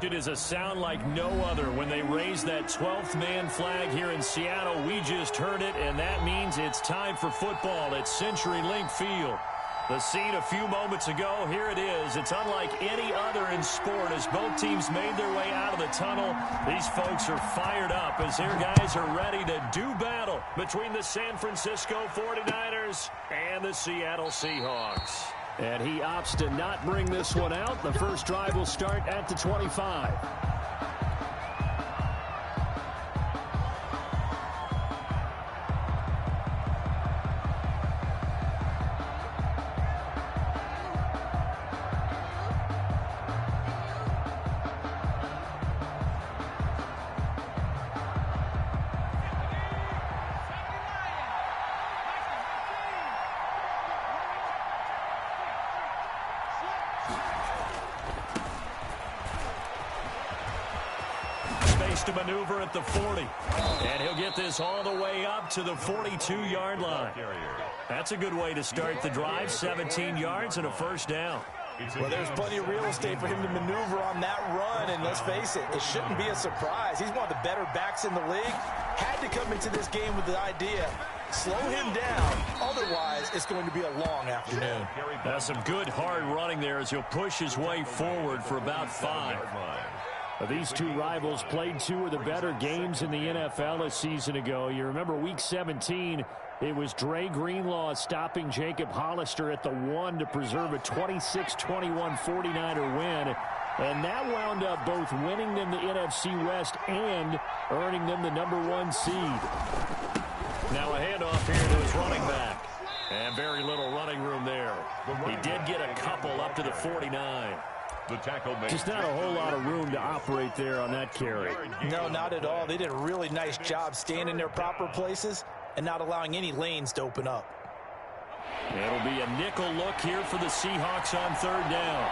It is a sound like no other when they raise that 12th man flag here in Seattle. We just heard it, and that means it's time for football at CenturyLink Field. The scene a few moments ago, here it is. It's unlike any other in sport as both teams made their way out of the tunnel. These folks are fired up as their guys are ready to do battle between the San Francisco 49ers and the Seattle Seahawks. And he opts to not bring this one out. The first drive will start at the 25. To maneuver at the 40, and he'll get this all the way up to the 42-yard line. That's a good way to start the drive. 17 yards and a first down. Well, there's plenty of real estate for him to maneuver on that run, and let's face it, it shouldn't be a surprise. He's one of the better backs in the league. Had to come into this game with the idea, slow him down, otherwise it's going to be a long afternoon. That's some good hard running there as he'll push his way forward for about 5. These two rivals played two of the better games in the NFL a season ago. You remember Week 17, it was Dre Greenlaw stopping Jacob Hollister at the 1 to preserve a 26-21 49er win. And that wound up both winning them the NFC West and earning them the #1 seed. Now a handoff here to his running back. And very little running room there. He did get a couple up to the 49. Just not a whole lot of room to operate there on that carry. No, not at all. They did a really nice job staying in their proper places and not allowing any lanes to open up. It'll be a nickel look here for the Seahawks on 3rd down.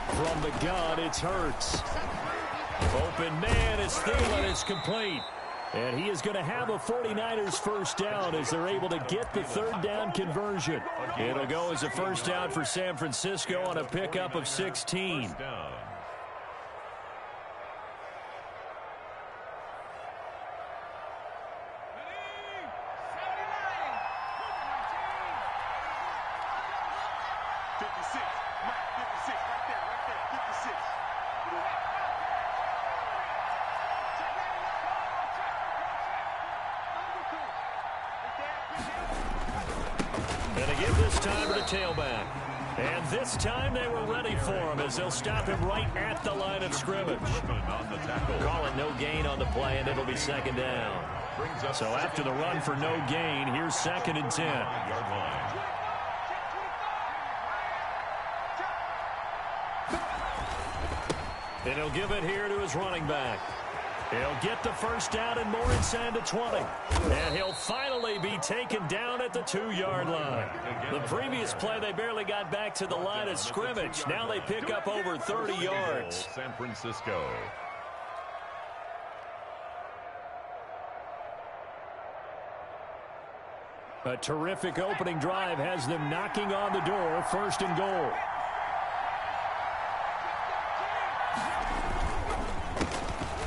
From the gun, it's Hurts. Open man is Thielen. It's complete. And he is going to have a 49ers first down as they're able to get the 3rd down conversion. It'll go as a first down for San Francisco on a pickup of 16. Tailback. And this time they were ready for him as they'll stop him right at the line of scrimmage. Call it no gain on the play, and it'll be 2nd down. So after the run for no gain, here's 2nd and 10. And he'll give it here to his running back. He'll get the first down and more inside the 20. And he'll finally be taken down at the 2-yard line. The previous play, they barely got back to the line of scrimmage. Now they pick up over 30 yards. San Francisco. A terrific opening drive has them knocking on the door. 1st and goal.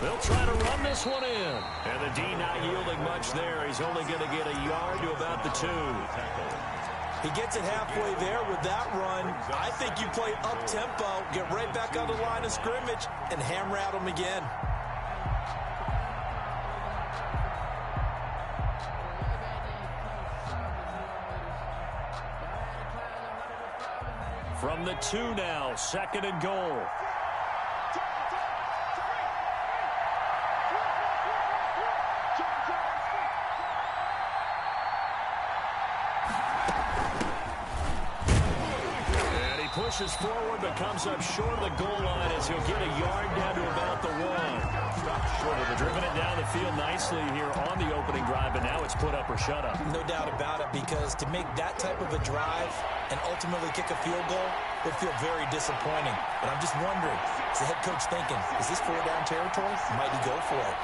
They'll try to run this one in. And the D not yielding much there. He's only going to get a yard to about the 2. He gets it halfway there with that run. I think you play up-tempo, get right back on the line of scrimmage, and hammer at him again. From the 2 now, 2nd and goal. Pushes forward but comes up short of the goal line as he'll get a yard down to about the 1. Short of driven it down the field nicely here on the opening drive, but now it's put up or shut up. No doubt about it, because to make that type of a drive and ultimately kick a field goal would feel very disappointing. But I'm just wondering, is the head coach thinking, is this 4-down territory? Might he go for it?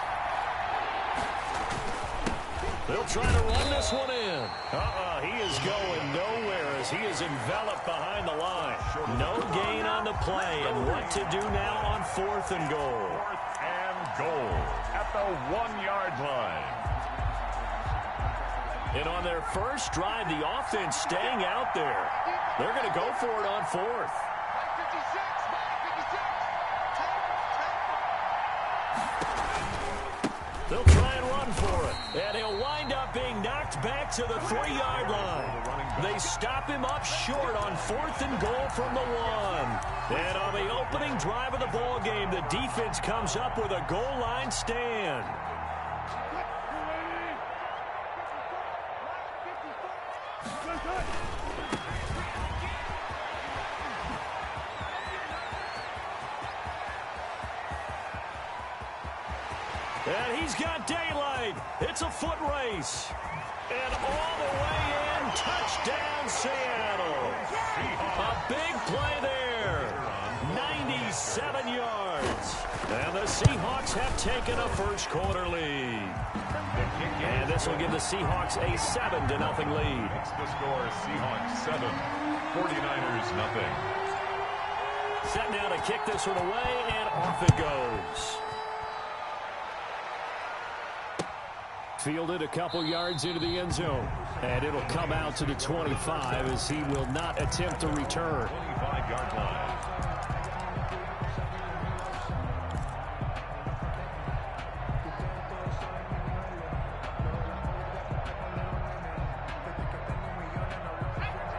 They'll try to run this one in. He is going nowhere as he is enveloped behind the line. No gain on the play, and what to do now on 4th and goal. 4th and goal at the 1-yard line. And on their first drive, the offense staying out there. They're going to go for it on 4th. They'll try and run for it. And he'll wind up being knocked back to the 3-yard line. They stop him up short on 4th and goal from the 1. And on the opening drive of the ball game, the defense comes up with a goal line stand. And he's got daylight. It's a foot race. And all the way in, touchdown Seattle. A big play there. 97 yards. And the Seahawks have taken a first-quarter lead. And this will give the Seahawks a 7-0 lead. It's the score, Seahawks 7, 49ers nothing. Set now to kick this one away, and off it goes. Fielded a couple yards into the end zone. And it'll come out to the 25 as he will not attempt to return. 25-yard line.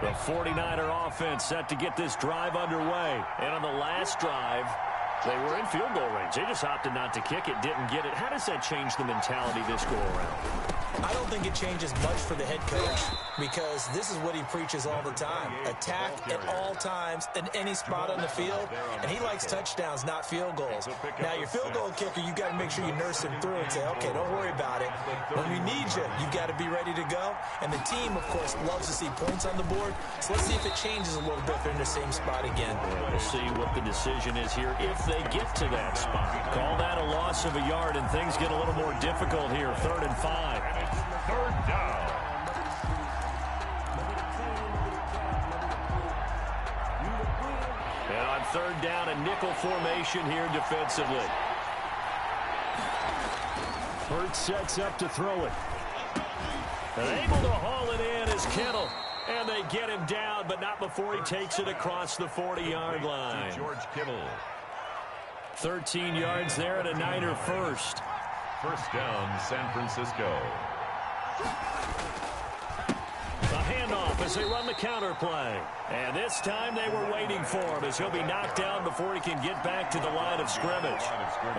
The 49er offense set to get this drive underway. And on the last drive, they were in field goal range. They just opted not to kick it, didn't get it. How does that change the mentality this go around? I don't think it changes much for the head coach because this is what he preaches all the time. Attack at all times in any spot on the field, and he likes touchdowns, not field goals. Now, your field goal kicker, you've got to make sure you nurse him through and say, okay, don't worry about it. When we need you, you've got to be ready to go. And the team, of course, loves to see points on the board. So let's see if it changes a little bit if they're in the same spot again. We'll see what the decision is here if they get to that spot. Call that a loss of a yard, and things get a little more difficult here. 3rd and 5. Third down. And on 3rd down, a nickel formation here defensively. Hurts sets up to throw it. And able to haul it in is Kittle. And they get him down, but not before he takes it across the 40-yard line. George Kittle. 13 yards there and a Niner first. First down, San Francisco. A handoff as they run the counter play. And this time they were waiting for him as he'll be knocked down before he can get back to the line of scrimmage.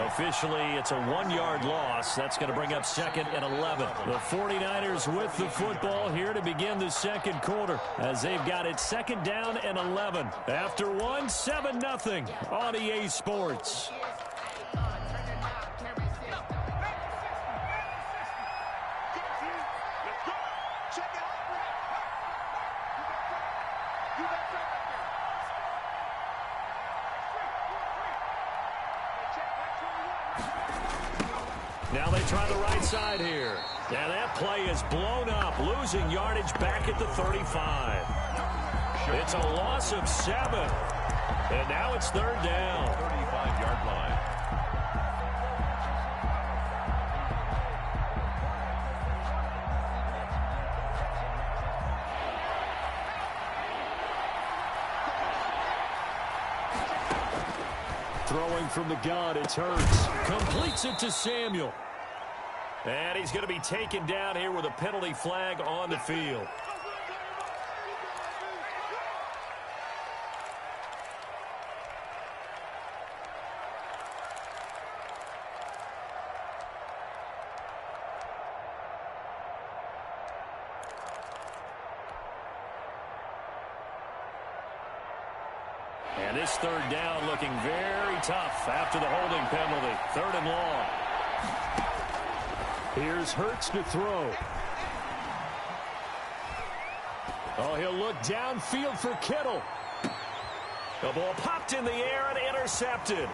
Officially, it's a 1-yard loss. That's going to bring up 2nd and 11. The 49ers with the football here to begin the second quarter as they've got it 2nd down and 11. After 7-0 on EA Sports. Now they try the right side here. And that play is blown up, losing yardage back at the 35. It's a loss of 7. And now it's 3rd down. 35-yard line. Throwing from the gun, it's Hurts. Completes it to Samuel. And he's going to be taken down here with a penalty flag on the field. And this 3rd down looking very tough after the holding penalty. 3rd and long. Here's Hurts to throw. Oh, he'll look downfield for Kittle. The ball popped in the air and intercepted.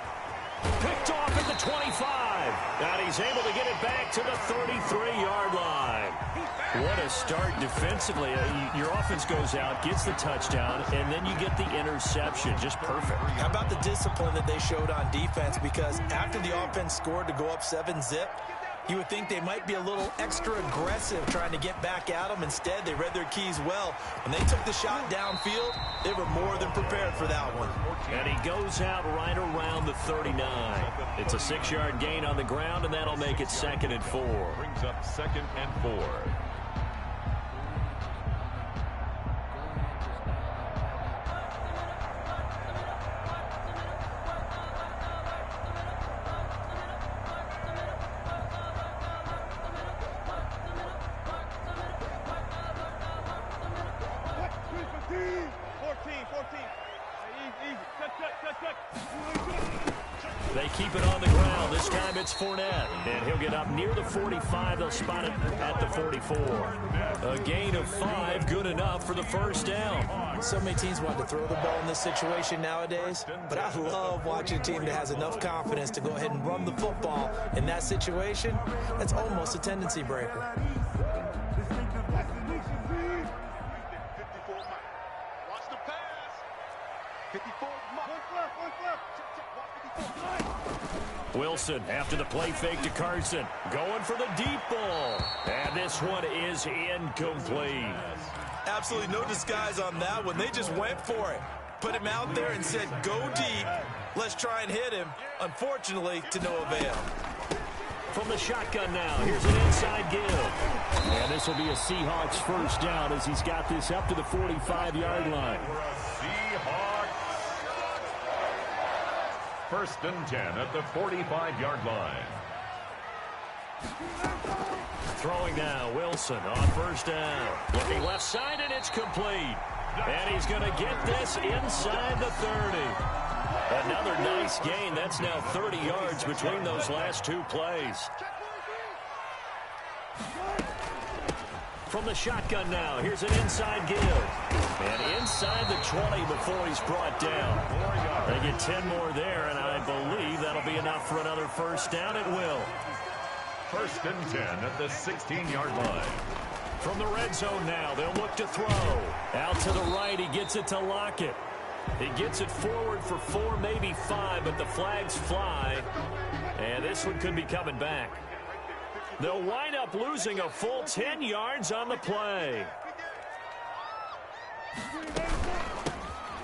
Picked off at the 25. And he's able to get it back to the 33-yard line. What a start defensively. Your offense goes out, gets the touchdown, and then you get the interception. Just perfect. How about the discipline that they showed on defense? Because after the offense scored to go up 7-zip, you would think they might be a little extra aggressive trying to get back at them. Instead, they read their keys well. When they took the shot downfield, they were more than prepared for that one. And he goes out right around the 39. It's a 6-yard gain on the ground, and that'll make it 2nd and 4. Brings up 2nd and 4. They keep it on the ground. This time it's Fournette. And he'll get up near the 45. They'll spot it at the 44. A gain of 5, good enough for the first down. So many teams want to throw the ball in this situation nowadays, but I love watching a team that has enough confidence to go ahead and run the football in that situation. That's almost a tendency breaker. Watch the pass. 54. Wilson after the play fake to Carson. Going for the deep ball. And this one is incomplete. Absolutely no disguise on that one. They just went for it. Put him out there and said, go deep. Let's try and hit him. Unfortunately, to no avail. From the shotgun now, here's an inside give. And this will be a Seahawks first down as he's got this up to the 45-yard line. Seahawks. 1st and 10 at the 45-yard line. Throwing now, Wilson on first down. Looking left side, and it's complete. And he's going to get this inside the 30. Another nice gain. That's now 30 yards between those last 2 plays. From the shotgun now, here's an inside give. And inside the 20 before he's brought down. They get 10 more there, and I believe that'll be enough for another first down. It will. 1st and 10 at the 16-yard line. From the red zone now, they'll look to throw. Out to the right, he gets it to Lockett. He gets it forward for 4, maybe 5, but the flags fly. And this one could be coming back. They'll wind up losing a full 10 yards on the play.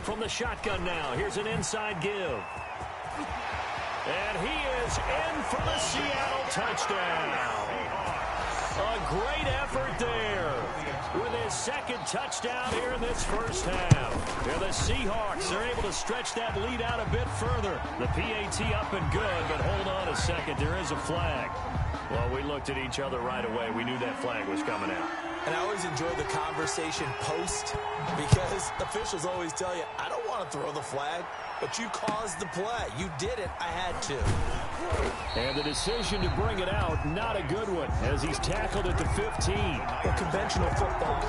From the shotgun now, here's an inside give. And he is in for the Seattle touchdown. A great effort there with his 2nd touchdown here in this first half. Yeah, the Seahawks are able to stretch that lead out a bit further. The PAT up and good, but hold on a second. There is a flag. Well, we looked at each other right away. We knew that flag was coming out. And I always enjoy the conversation post because officials always tell you, I don't want to throw the flag, but you caused the play. You did it. I had to. And the decision to bring it out, not a good one, as he's tackled at the 15. Well, conventional football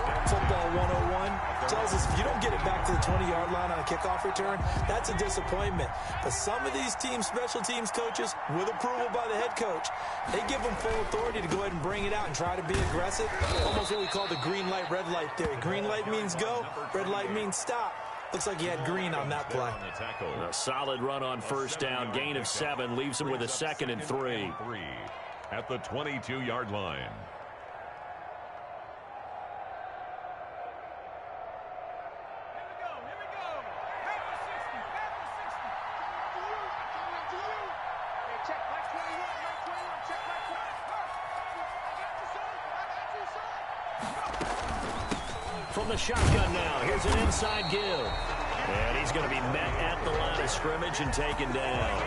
101, tells us if you don't get it back to the 20-yard line on a kickoff return, that's a disappointment. But some of these teams, special teams coaches, with approval by the head coach, they give them full authority to go ahead and bring it out and try to be aggressive. Almost what we call the green light, red light theory. Green light means go, red light means stop. Looks like he had green on that play. A solid run on first down. Gain of 7 leaves him with a 2nd and 3. At the 22-yard line. From the shotgun now, here's an inside give. And he's going to be met at the line of scrimmage and taken down.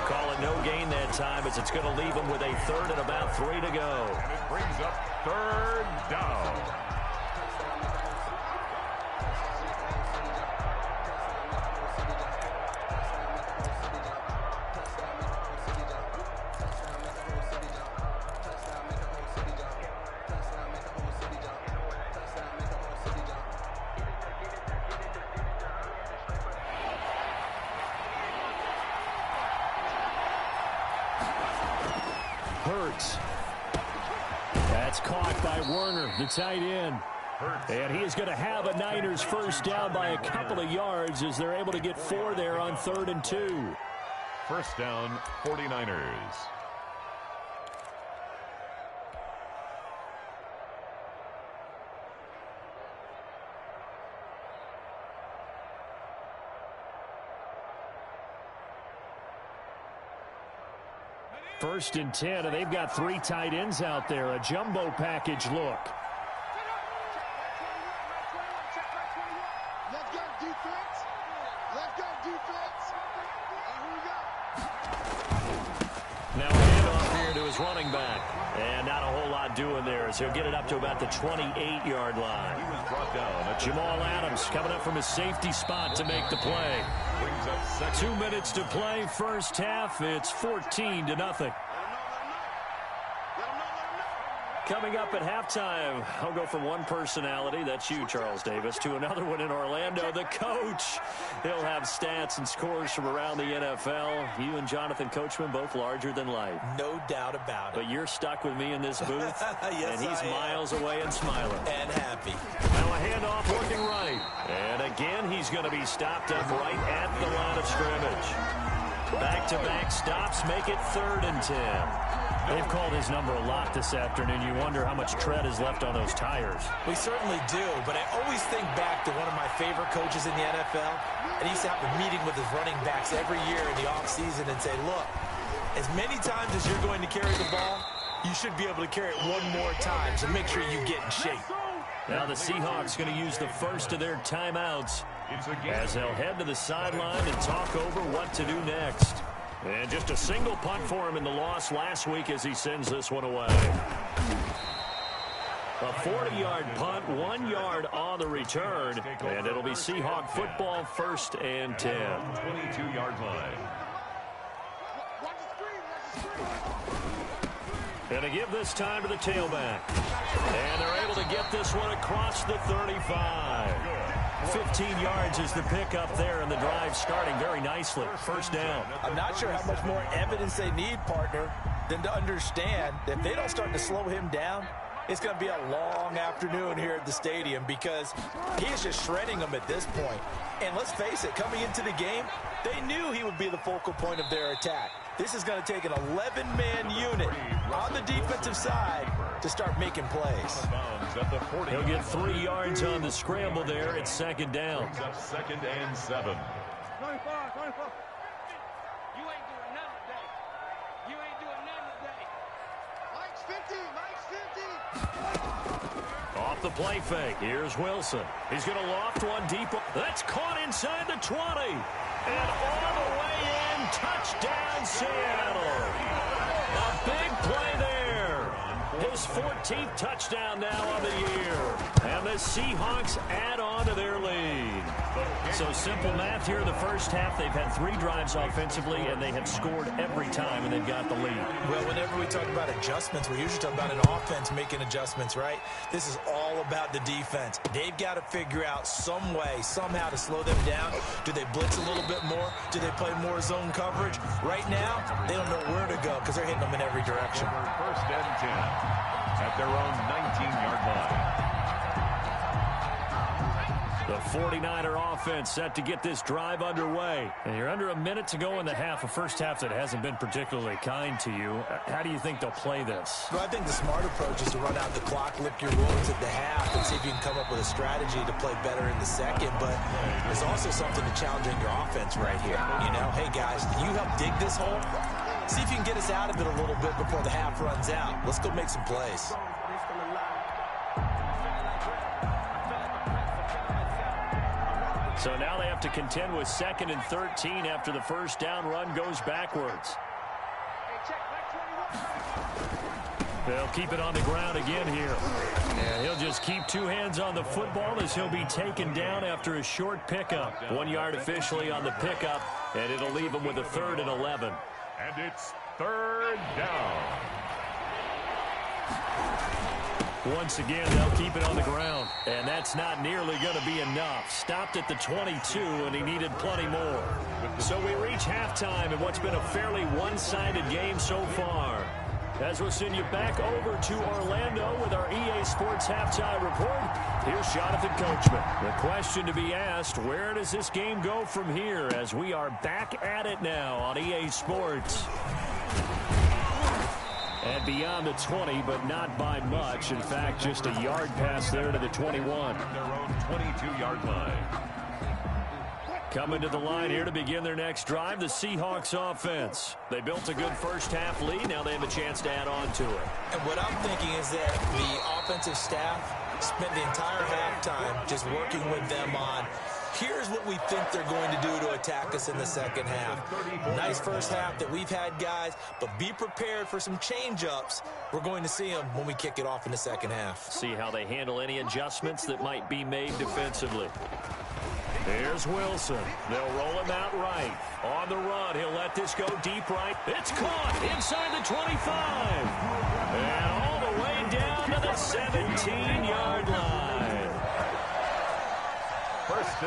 Call it no gain that time as it's going to leave him with a 3rd and about 3 to go. And it brings up 3rd down. That's caught by Werner, the tight end. And he is going to have a Niners first down by a couple of yards as they're able to get 4 there on 3rd and 2. First down, 49ers. First and 10, and they've got 3 tight ends out there. A jumbo package look. Let's go defense. Let's go defense. Here we go. Now a handoff here to his running back. And not a whole lot doing there as he'll get it up to about the 28-yard line. He was brought down. Jamal Adams coming up from his safety spot to make the play. Brings up second. 2 minutes to play, first half. It's 14-0. Coming up at halftime, I'll go from one personality, that's you, Charles Davis, to another one in Orlando, the coach. He'll have stats and scores from around the NFL. You and Jonathan Coachman, both larger than life. No doubt about it. But you're stuck with me in this booth, Yes, and he's miles away and smiling. And happy. Now a handoff working right. And again, he's going to be stopped up right at the line of scrimmage. Back-to-back stops make it 3rd and 10. They've called his number a lot this afternoon. You wonder how much tread is left on those tires. We certainly do, but I always think back to one of my favorite coaches in the NFL, and he used to have a meeting with his running backs every year in the offseason and say, look, as many times as you're going to carry the ball, you should be able to carry it one more time, so make sure you get in shape. Now the Seahawks going to use the first of their timeouts as they'll head to the sideline and talk over what to do next. And just a single punt for him in the loss last week as he sends this one away. A 40-yard punt, 1 yard on the return, and it'll be Seahawk football, 1st and 10. 22-yard line. Going to give this time to the tailback. And they're able to get this one across the 35. 15 yards is the pickup there, and the drive starting very nicely. First down. I'm not sure how much more evidence they need, partner, than to understand that if they don't start to slow him down, it's going to be a long afternoon here at the stadium because he's just shredding them at this point. And let's face it, coming into the game, they knew he would be the focal point of their attack. This is going to take an 11-man unit on the defensive side to start making plays. He'll get 3 yards on the scramble there. It's 2nd down. 2nd and 7. 25. You ain't doing nothing today. You ain't doing nothing today. Mike's 50. Off the play fake. Here's Wilson. He's going to loft one deep. That's caught inside the 20. And all the way in. Touchdown, Seattle. A big play there. His 14th touchdown now on the year. And the Seahawks add on to their lead. So simple math here in the first half. They've had 3 drives offensively, and they have scored every time, and they've got the lead. Well, whenever we talk about adjustments, we're usually talking about an offense making adjustments, right? This is all about the defense. They've got to figure out some way, somehow to slow them down. Do they blitz a little bit more? Do they play more zone coverage? Right now, they don't know where to go because they're hitting them in every direction. 1st and 10 at their own 19-yard line. The 49er offense set to get this drive underway. And you're under a minute to go in the half, a first half that hasn't been particularly kind to you. How do you think they'll play this? Well, I think the smart approach is to run out the clock, lick your wounds at the half, and see if you can come up with a strategy to play better in the second. But there's also something to challenging your offense right here. You know, hey, guys, you help dig this hole. See if you can get us out of it a little bit before the half runs out. Let's go make some plays. So now they have to contend with 2nd and 13 after the first down run goes backwards. They'll keep it on the ground again here. And he'll just keep 2 hands on the football as he'll be taken down after a short pickup. 1 yard officially on the pickup, and it'll leave him with a 3rd and 11. And it's 3rd down. Once again, they'll keep it on the ground. And that's not nearly going to be enough. Stopped at the 22, and he needed plenty more. So we reach halftime in what's been a fairly one-sided game so far. As we'll send you back over to Orlando with our EA Sports Halftime Report, here's Jonathan Coachman. The question to be asked, where does this game go from here as we are back at it now on EA Sports? And beyond the 20, but not by much. In fact, just a yard pass there to the 21. Their own 22-yard line. Coming to the line here to begin their next drive, the Seahawks offense. They built a good first-half lead. Now they have a chance to add on to it. And what I'm thinking is that the offensive staff spent the entire halftime just working with them on, here's what we think they're going to do to attack us in the second half. Nice first half that we've had, guys, but be prepared for some change-ups. We're going to see them when we kick it off in the second half. See how they handle any adjustments that might be made defensively. Here's Wilson. They'll roll him out right. On the run, he'll let this go deep right. It's caught inside the 25. And all the way down to the 17-yard line.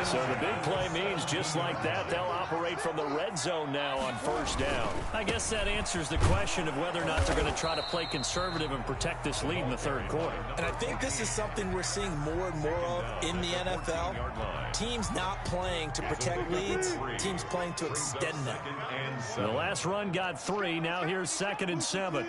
So the big play means just like that, they'll operate from the red zone now on first down. I guess that answers the question of whether or not they're going to try to play conservative and protect this lead in the third quarter. And I think this is something we're seeing more and more of in the NFL. Teams not playing to protect leads, teams playing to extend them. The last run got 3. Now here's 2nd and 7.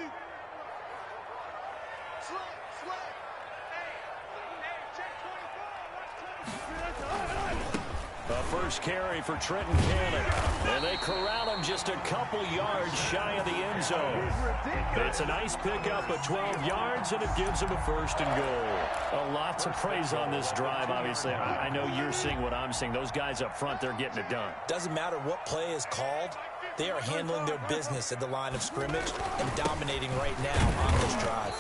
A first carry for Trenton Cannon. And they corral him just a couple yards shy of the end zone. It's a nice pickup of 12 yards, and it gives them a 1st and goal. A lot to praise on this drive, obviously. I know you're seeing what I'm seeing. Those guys up front, they're getting it done. Doesn't matter what play is called. They are handling their business at the line of scrimmage and dominating right now on this drive.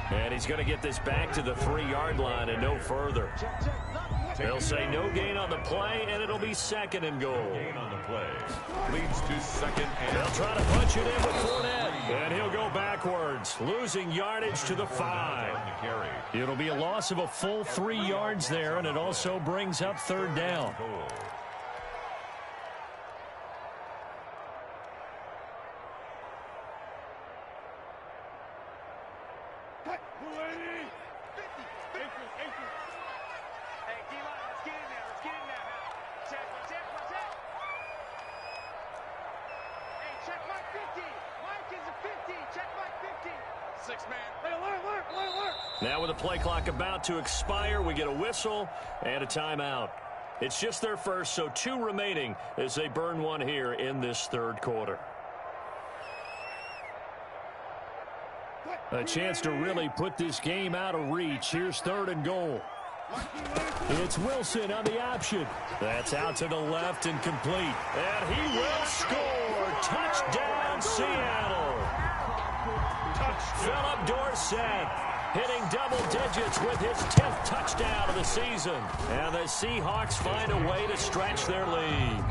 And he's going to get this back to the 3-yard line and no further. They'll say no gain on the play, and it'll be 2nd and goal. Gain on the play leads to 2nd and They'll try to punch it in with Fournette, and he'll go backwards, losing yardage to the 5. It'll be a loss of a full 3 yards there, and it also brings up 3rd down. Now with the play clock about to expire, we get a whistle and a timeout. It's just their first, so 2 remaining as they burn one here in this third quarter. A chance to really put this game out of reach. Here's 3rd and goal. It's Wilson on the option. That's out to the left and complete. And he will score. Touchdown, Seattle. Philip Dorsett hitting double digits with his 10th touchdown of the season. And the Seahawks find a way to stretch their lead.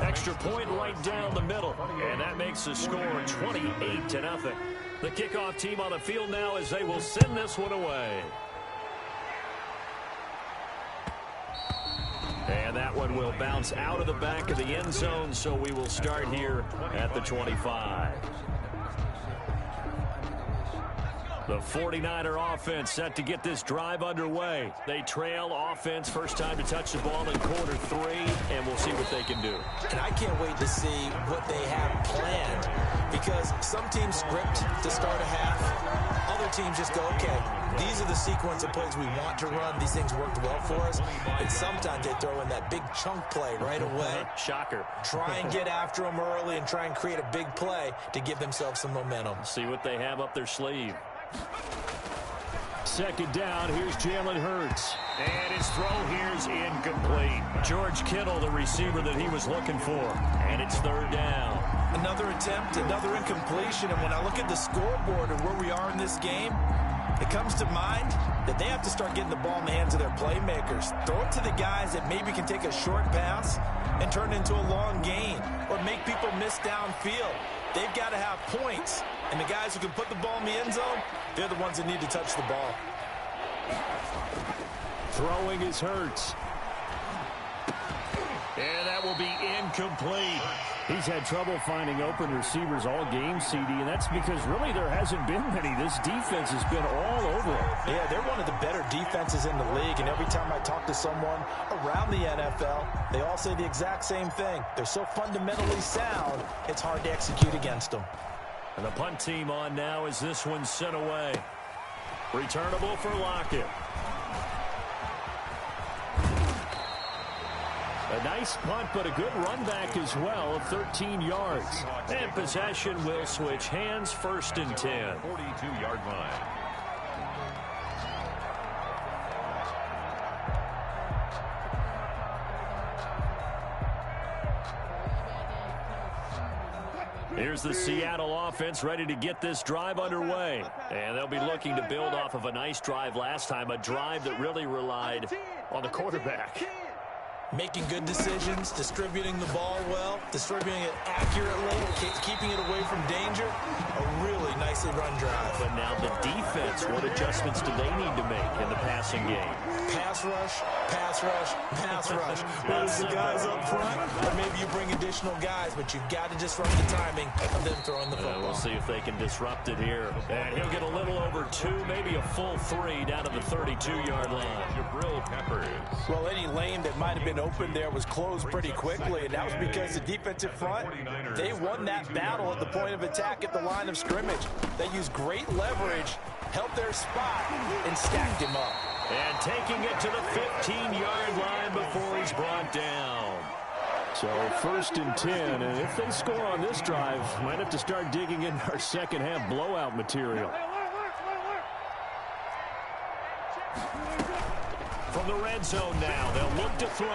Extra point right down the middle. And that makes the score 28-0. The kickoff team on the field now as they will send this one away. And that one will bounce out of the back of the end zone, so we will start here at the 25. The 49er offense set to get this drive underway. They trail offense, first time to touch the ball in quarter 3, and we'll see what they can do. And I can't wait to see what they have planned, because some teams script to start a half. Other teams just go, okay, these are the sequence of plays we want to run. These things worked well for us. And sometimes they throw in that big chunk play right away. Shocker. Try and get after them early and try and create a big play to give themselves some momentum. See what they have up their sleeve. 2nd down, here's Jalen Hurts. And his throw here's incomplete. George Kittle, the receiver that he was looking for. And it's 3rd down. Another attempt, another incompletion. And when I look at the scoreboard and where we are in this game, it comes to mind that they have to start getting the ball in the hands of their playmakers. Throw it to the guys that maybe can take a short pass and turn it into a long gain or make people miss downfield. They've got to have points. And the guys who can put the ball in the end zone, they're the ones that need to touch the ball. Throwing is Hurts. And that will be incomplete. He's had trouble finding open receivers all game, CD, and that's because really there hasn't been many. This defense has been all over him. Yeah, they're one of the better defenses in the league, and every time I talk to someone around the NFL, they all say the exact same thing. They're so fundamentally sound, it's hard to execute against them. And the punt team on now as this one's sent away. Returnable for Lockett. A nice punt, but a good run back as well of 13 yards. And possession will switch hands, 1st and 10. 42-yard line. Here's the Seattle offense ready to get this drive underway. And they'll be looking to build off of a nice drive last time, a drive that really relied on the quarterback. Making good decisions, distributing the ball well, distributing it accurately, keeping it away from danger. A really nicely run drive. But now the defense, what adjustments do they need to make in the passing game? Pass rush, pass rush, pass rush. Whether it's the guys up front, or maybe you bring additional guys, but you've got to disrupt the timing of them throwing the football. We'll see if they can disrupt it here. And he'll get a little over 2, maybe a full 3 down to the 32-yard line. Jabril Peppers. Well, any lane that might have been open there was closed pretty quickly, and that was because the defensive front, they won that battle at the point of attack at the line of scrimmage. They used great leverage, held their spot, and stacked him up. And taking it to the 15-yard line before he's brought down. So 1st and 10, and if they score on this drive, might have to start digging in our second half blowout material. From the red zone now, they'll look to throw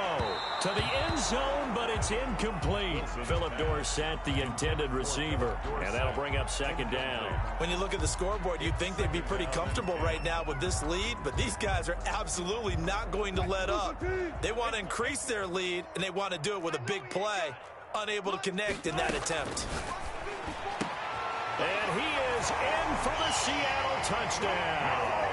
to the end zone, but it's incomplete. Philip Dorsett, the intended receiver, and that'll bring up 2nd down. When you look at the scoreboard, you'd think they'd be pretty comfortable right now with this lead, but these guys are absolutely not going to let up. They want to increase their lead, and they want to do it with a big play. Unable to connect in that attempt. And he is in for the Seattle touchdown.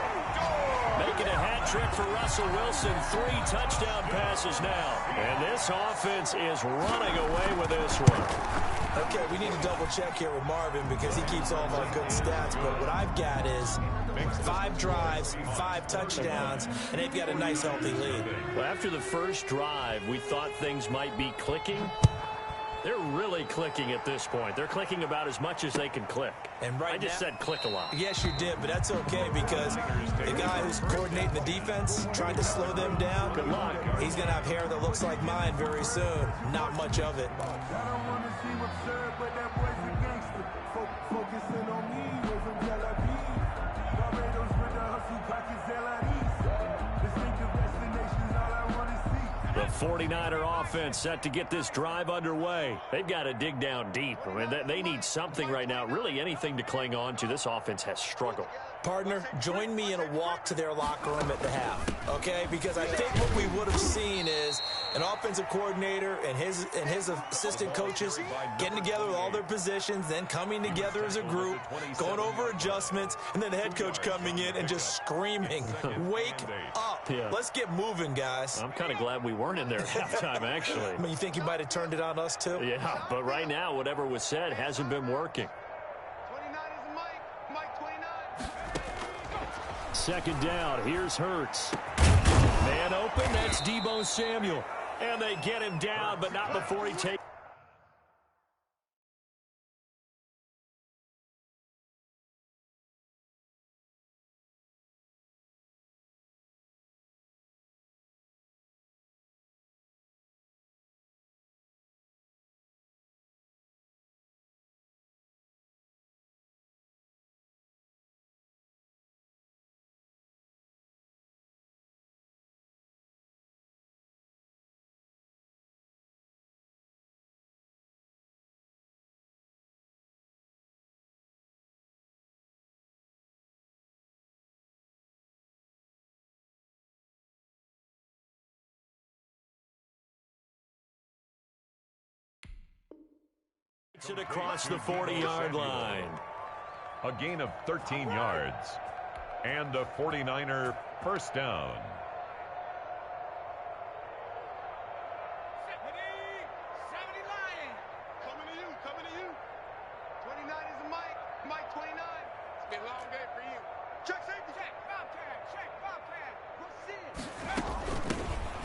Making a hat trick for Russell Wilson. 3 touchdown passes now. And this offense is running away with this one. Okay, we need to double check here with Marvin because he keeps all of our good stats. But what I've got is 5 drives, 5 touchdowns, and they've got a nice healthy lead. Well, after the first drive, we thought things might be clicking. They're really clicking at this point. They're clicking about as much as they can click. And I just said click a lot. Yes, you did, but that's okay because the guy who's coordinating the defense, trying to slow them down, good luck. He's going to have hair that looks like mine very soon. Not much of it. The 49er offense set to get this drive underway. They've got to dig down deep. I mean, they need something right now, really anything to cling on to. This offense has struggled. Partner, join me in a walk to their locker room at the half, okay? Because I think what we would have seen is an offensive coordinator and his assistant coaches getting together with all their positions, then coming together as a group, going over adjustments, and then the head coach coming in and just screaming, wake up. Yeah. Let's get moving, guys. I'm kind of glad we weren't in there at halftime, actually. I mean, you think he might have turned it on us, too? Yeah, but right now, whatever was said hasn't been working. 29 is Mike 29. 2nd down, here's Hurts. Man open, that's Deebo Samuel. And they get him down, but not before he takes. It across the 40-yard line. A gain of 13 yards. And a 49er 1st down. Be a long day for you. Check safety. Check. Bobcat. Check. Bobcat. Proceed.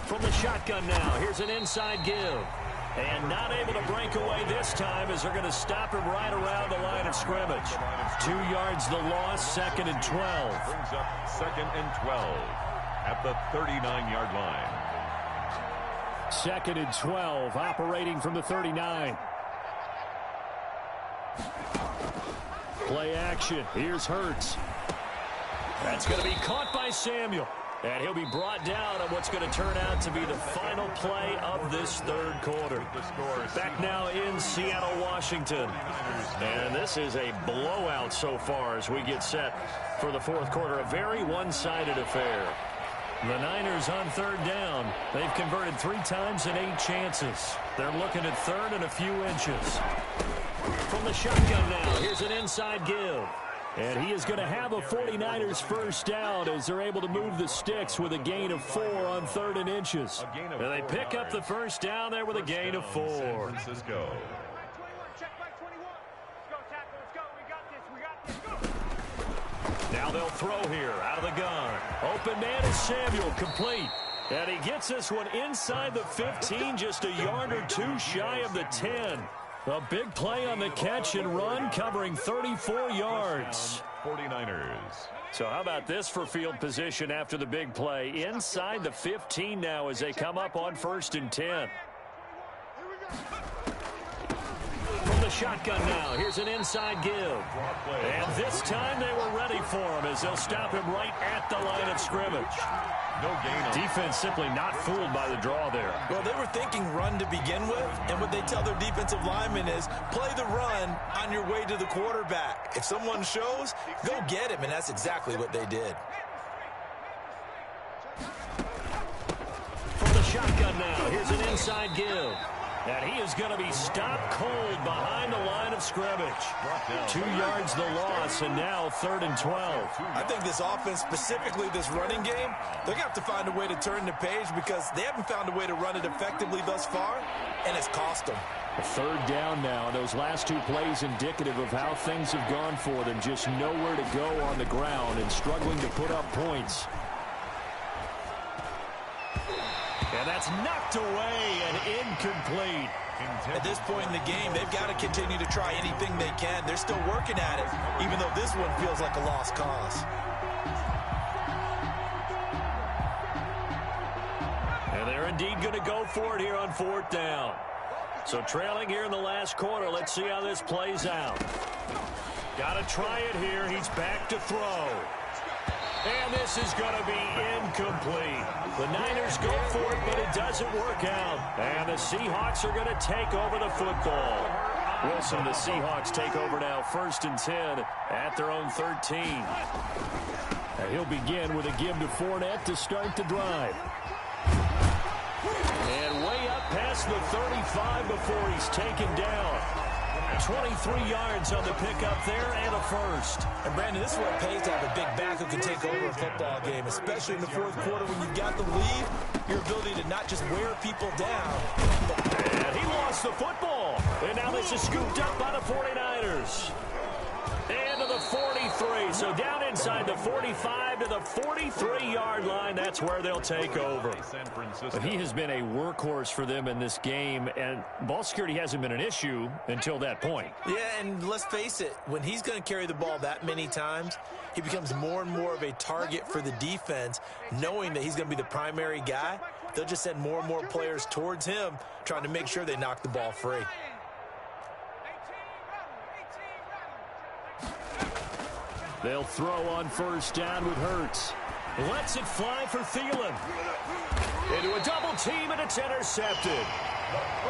From the shotgun now, here's an inside give. And not able to break away this time as they're going to stop him right around the line of scrimmage. 2 yards the loss, 2nd and 12. Brings up 2nd and 12 at the 39-yard line. 2nd and 12, operating from the 39. Play action. Here's Hurts. That's going to be caught by Samuel. And he'll be brought down on what's going to turn out to be the final play of this 3rd quarter. Back now in Seattle, Washington. And this is a blowout so far as we get set for the 4th quarter. A very one-sided affair. The Niners on 3rd down. They've converted 3 times and 8 chances. They're looking at 3rd and a few inches. From the shotgun now, here's an inside give. And he is going to have a 49ers first down as they're able to move the sticks with a gain of 4 on 3rd and inches. And they pick up the first down there with a gain of 4. San Francisco. Now they'll throw here out of the gun. Open man is Samuel, complete. And he gets this one inside the 15, just a yard or 2 shy of the 10. A big play on the catch and run, covering 34 yards. 49ers. So how about this for field position after the big play? Inside the 15 now as they come up on 1st and 10. From the shotgun now, here's an inside give. And this time they were ready for him as they'll stop him right at the line of scrimmage. No gain. Defense simply not fooled by the draw there. Well, they were thinking run to begin with, and what they tell their defensive linemen is play the run on your way to the quarterback. If someone shows, go get him, and that's exactly what they did. From the shotgun now, here's an inside give. And he is going to be stopped cold behind the line of scrimmage. 2 yards the loss, and now 3rd and 12. I think this offense, specifically this running game, they're going to have to find a way to turn the page because they haven't found a way to run it effectively thus far, and it's cost them. A 3rd down now. Those last 2 plays indicative of how things have gone for them. Just nowhere to go on the ground and struggling to put up points. And that's knocked away and incomplete. At this point in the game, they've got to continue to try anything they can. They're still working at it, even though this one feels like a lost cause. And they're indeed going to go for it here on 4th down. So trailing here in the last quarter, let's see how this plays out. Got to try it here. He's back to throw. And this is going to be incomplete. The Niners go for it, but it doesn't work out. And the Seahawks are going to take over the football. Wilson, the Seahawks take over now, 1st and 10 at their own 13. And he'll begin with a give to Fournette to start the drive. And way up past the 35 before he's taken down. 23 yards on the pickup there and a first. And, Brandon, this is what it pays to have a big back who can take over a football game, especially in the 4th quarter when you've got the lead, your ability to not just wear people down. And he lost the football. And now this is scooped up by the 49ers. And to the 43. So down inside the 45 to the 43-yard line. That's where they'll take over. But he has been a workhorse for them in this game, and ball security hasn't been an issue until that point. Yeah, and let's face it, when he's going to carry the ball that many times, he becomes more and more of a target for the defense, knowing that he's going to be the primary guy. They'll just send more and more players towards him, trying to make sure they knock the ball free. They'll throw on 1st down with Hurts. Lets it fly for Thielen. Into a double team, and it's intercepted.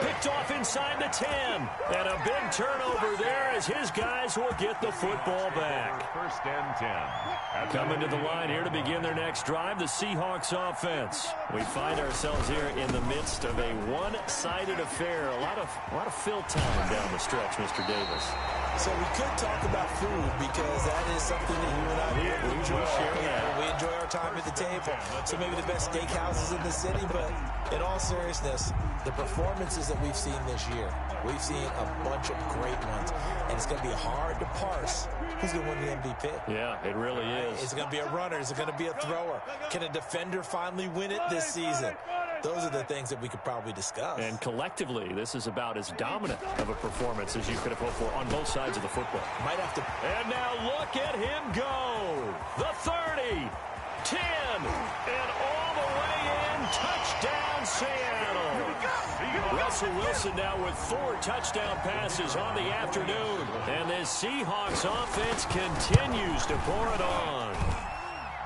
Picked off inside the 10. And a big turnover there as his guys will get the football back. 1st and 10. Coming to the line here to begin their next drive, the Seahawks offense. We find ourselves here in the midst of a one-sided affair. A lot of fill time down the stretch, Mr. Davis. So we could talk about food because that is something that you and I really enjoy. We enjoy our time at the table. So maybe the best steakhouses in the city, but in all seriousness, the performances that we've seen this year, we've seen a bunch of great ones, and it's going to be hard to parse who's going to win the MVP. pick. Yeah, it really is. Is it going to be a runner? Is it going to be a thrower? Can a defender finally win it this season? Those are the things that we could probably discuss. And collectively, this is about as dominant of a performance as you could have hoped for on both sides of the football. Might have to. And now look at him go. The 30, 10, and all the way in. Touchdown, Seattle. Russell Wilson now with 4 touchdown passes on the afternoon. And this Seahawks offense continues to pour it on.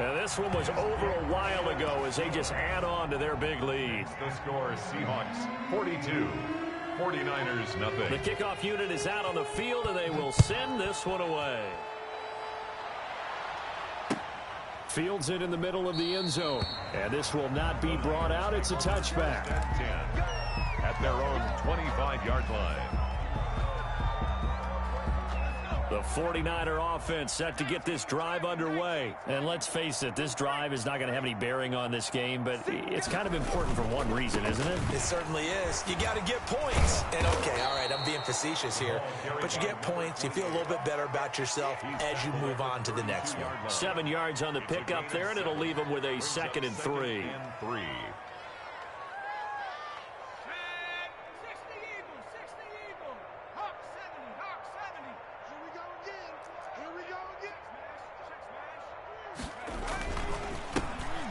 And this one was over a while ago as they just add on to their big lead. The score, Seahawks 42, 49ers nothing. The kickoff unit is out on the field, and they will send this one away. Fields it in the middle of the end zone. And this will not be brought out. It's a touchback. 10 at their own 25-yard line. The 49er offense set to get this drive underway. And let's face it, this drive is not going to have any bearing on this game, but it's kind of important for one reason, isn't it? It certainly is. You got to get points. And, okay, all right, I'm being facetious here. But you get points, you feel a little bit better about yourself as you move on to the next one. 7 yards on the pickup there, and it'll leave them with a 2nd and 3.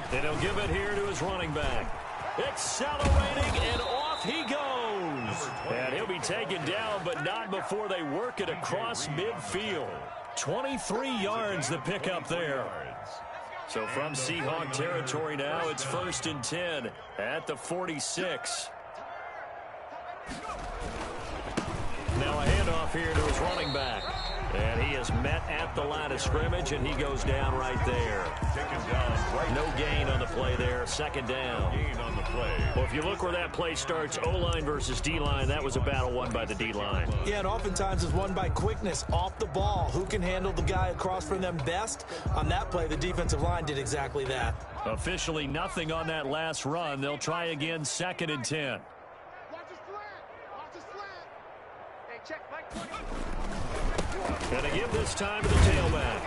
And he'll give it here to his running back. Accelerating, and off he goes. And he'll be taken down, but not before they work it across midfield. 23 yards the pickup there. So from Seahawk territory now, it's 1st and 10 at the 46. Now a handoff here to his running back. And he is met at the line of scrimmage, and he goes down right there. No gain on the play there. 2nd down. Well, if you look where that play starts, O-line versus D-line, that was a battle won by the D-line. Yeah, and oftentimes it's won by quickness off the ball. Who can handle the guy across from them best? On that play, the defensive line did exactly that. Officially nothing on that last run. They'll try again, 2nd and 10. Gonna give this time to the tailback.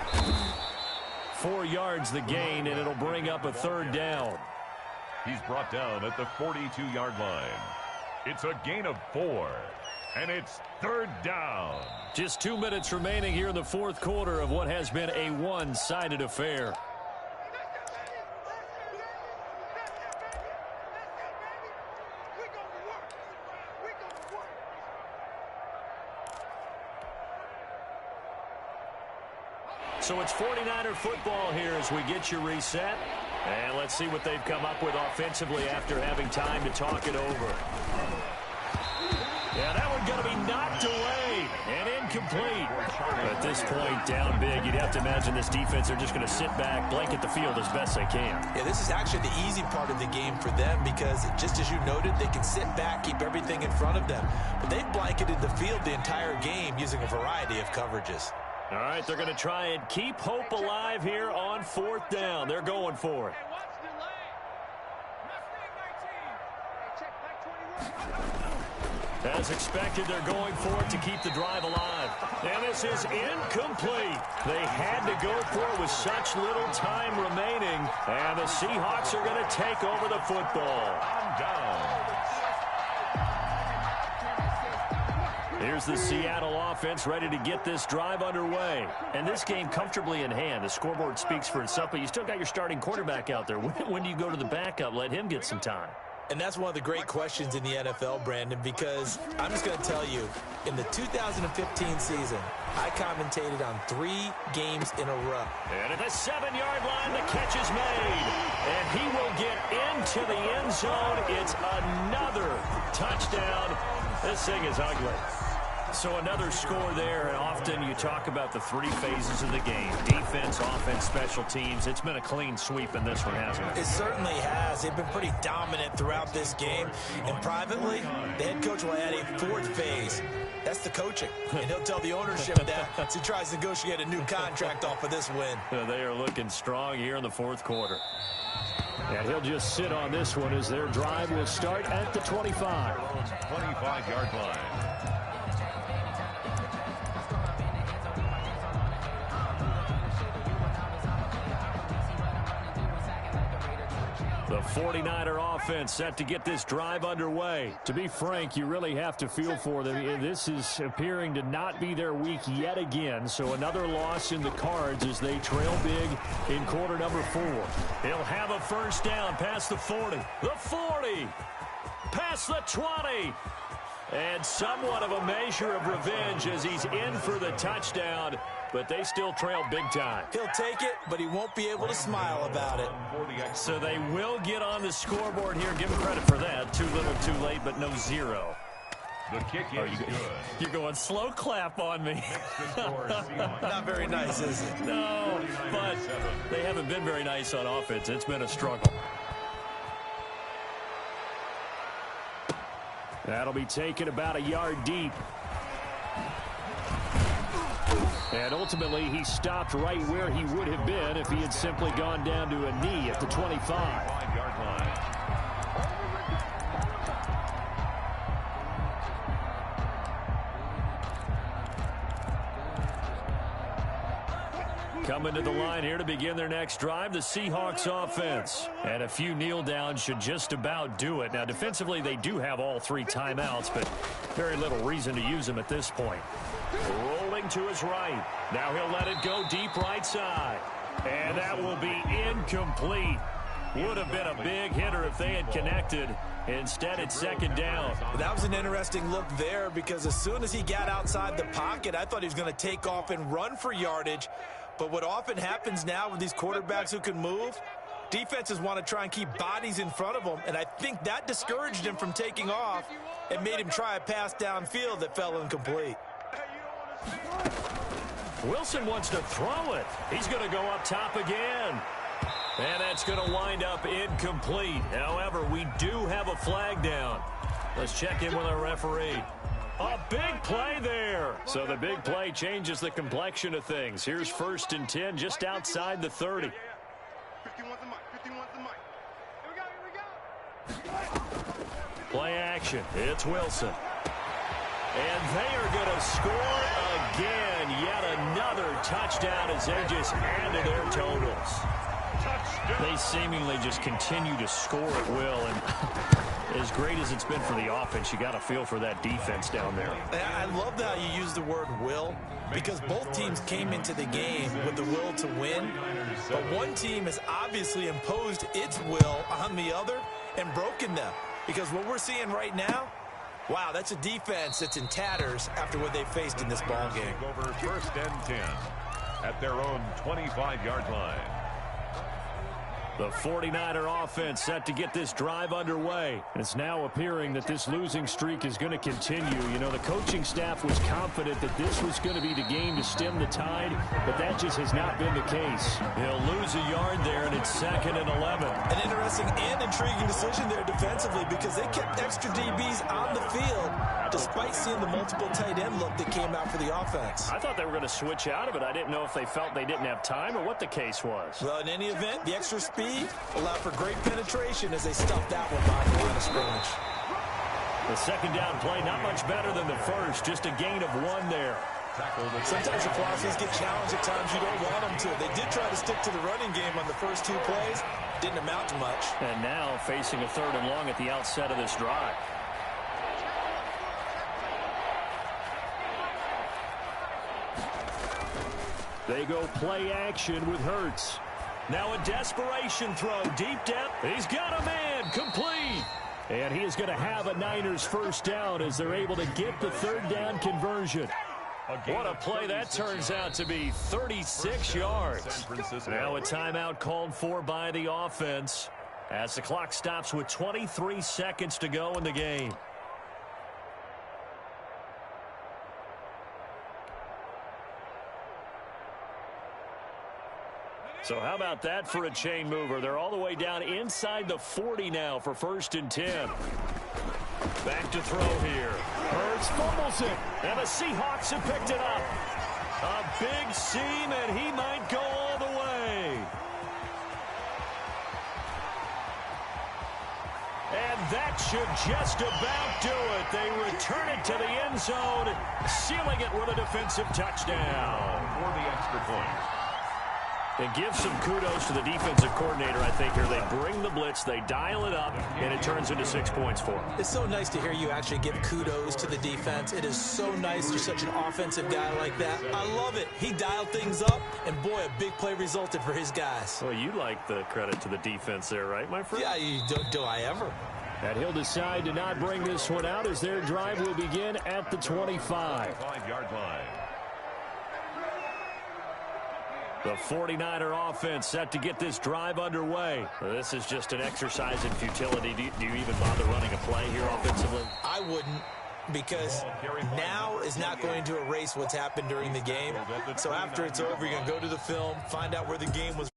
4 yards the gain, and it'll bring up a 3rd down. He's brought down at the 42-yard line. It's a gain of 4, and it's 3rd down. Just 2 minutes remaining here in the 4th quarter of what has been a one-sided affair. So it's 49er football here as we get you reset. And let's see what they've come up with offensively after having time to talk it over. Yeah, that one's going to be knocked away and incomplete. At this point, down big, you'd have to imagine this defense, they're just going to sit back, blanket the field as best they can. Yeah, this is actually the easy part of the game for them because just as you noted, they can sit back, keep everything in front of them. But they've blanketed the field the entire game using a variety of coverages. All right, they're going to try and keep hope alive here on 4th down. They're going for it. As expected, they're going for it to keep the drive alive. And this is incomplete. They had to go for it with such little time remaining. And the Seahawks are going to take over the football. Down. Here's the Seattle offense ready to get this drive underway. And this game comfortably in hand. The scoreboard speaks for itself, but you still got your starting quarterback out there. When do you go to the backup? Let him get some time. And that's one of the great questions in the NFL, Brandon, because I'm just going to tell you, in the 2015 season, I commentated on 3 games in a row. And at the 7-yard line, the catch is made. And he will get into the end zone. It's another touchdown. This thing is ugly. So another score there, and often you talk about the 3 phases of the game. Defense, offense, special teams. It's been a clean sweep in this one, hasn't it? It certainly has. They've been pretty dominant throughout this game. And privately, the head coach will add a 4th phase. That's the coaching. And he'll tell the ownership that as he tries to negotiate a new contract off of this win. They are looking strong here in the 4th quarter. And he'll just sit on this one as their drive will start at the 25. 25-yard line. The 49er offense set to get this drive underway. To be frank, you really have to feel for them. This is appearing to not be their week yet again. So another loss in the cards as they trail big in quarter number 4. He'll have a first down past the 40. The 40. Past the 20. And somewhat of a measure of revenge as he's in for the touchdown. But they still trail big time. He'll take it, but he won't be able to smile about it. So they will get on the scoreboard here. Give him credit for that. Too little, too late, but no 0. The kick is good. You're going slow clap on me. Not very nice, is it? No, but they haven't been very nice on offense. It's been a struggle. That'll be taken about a yard deep. And ultimately, he stopped right where he would have been if he had simply gone down to a knee at the 25. 5-yard line. Coming to the line here to begin their next drive, the Seahawks offense. And a few kneel downs should just about do it. Now, defensively, they do have all 3 timeouts, but very little reason to use them at this point. Rolling to his right. Now he'll let it go deep right side. And that will be incomplete. Would have been a big hitter if they had connected. Instead, it's second down. That was an interesting look there because as soon as he got outside the pocket, I thought he was going to take off and run for yardage. But what often happens now with these quarterbacks who can move, defenses want to try and keep bodies in front of them, and I think that discouraged him from taking off and made him try a pass downfield that fell incomplete. Wilson wants to throw it. He's going to go up top again. And that's going to wind up incomplete. However, we do have a flag down. Let's check in with our referee. A big play there. So the big play changes the complexion of things. Here's 1st and 10 just outside the 30. 51's the mic. 51's the mic. Here we go. Play action. It's Wilson. And they are going to score again. Yet another touchdown as they just add to their totals. They seemingly just continue to score at will. And as great as it's been for the offense, you got to feel for that defense down there. I love how you use the word will because both teams came into the game with the will to win. But one team has obviously imposed its will on the other and broken them. Because what we're seeing right now, wow, that's a defense that's in tatters after what they faced in this ball game. Over 1st and 10 at their own 25-yard line. The 49er offense set to get this drive underway. It's now appearing that this losing streak is going to continue. You know, the coaching staff was confident that this was going to be the game to stem the tide, but that just has not been the case. He'll lose a yard there, and it's 2nd and 11. An interesting and intriguing decision there defensively because they kept extra DBs on the field despite seeing the multiple tight end look that came out for the offense. I thought they were going to switch out of it. I didn't know if they felt they didn't have time or what the case was. Well, in any event, the extra speed allowed for great penetration as they stuffed that one behind the line of scrimmage. The second down play, not much better than the first, just a gain of 1 there. Sometimes the philosophies get challenged at times you don't want them to. They did try to stick to the running game on the first 2 plays. Didn't amount to much. And now facing a 3rd and long at the outset of this drive. They go play action with Hurts. Now a desperation throw deep down. He's got a man complete. And he is going to have a Niners first down as they're able to get the 3rd down conversion. What a play that turns out to be. 36 yards. Now a timeout called for by the offense as the clock stops with 23 seconds to go in the game. So how about that for a chain mover? They're all the way down inside the 40 now for 1st and 10. Back to throw here. Hurts fumbles it, and the Seahawks have picked it up. A big seam, and he might go all the way. And that should just about do it. They return it to the end zone, sealing it with a defensive touchdown. For the extra point. And give some kudos to the defensive coordinator, I think, here. They bring the blitz, they dial it up, and it turns into 6 points for them. It's so nice to hear you actually give kudos to the defense. It is so nice you're such an offensive guy like that. I love it. He dialed things up, and boy, a big play resulted for his guys. Well, you like the credit to the defense there, right, my friend? Yeah, do I ever? And he'll decide to not bring this one out as their drive will begin at the 25. 5-yard line. The 49er offense set to get this drive underway. This is just an exercise in futility. Do you even bother running a play here offensively? I wouldn't, because now is not going to erase what's happened during the game. So after it's over, you're going to go to the film, find out where the game was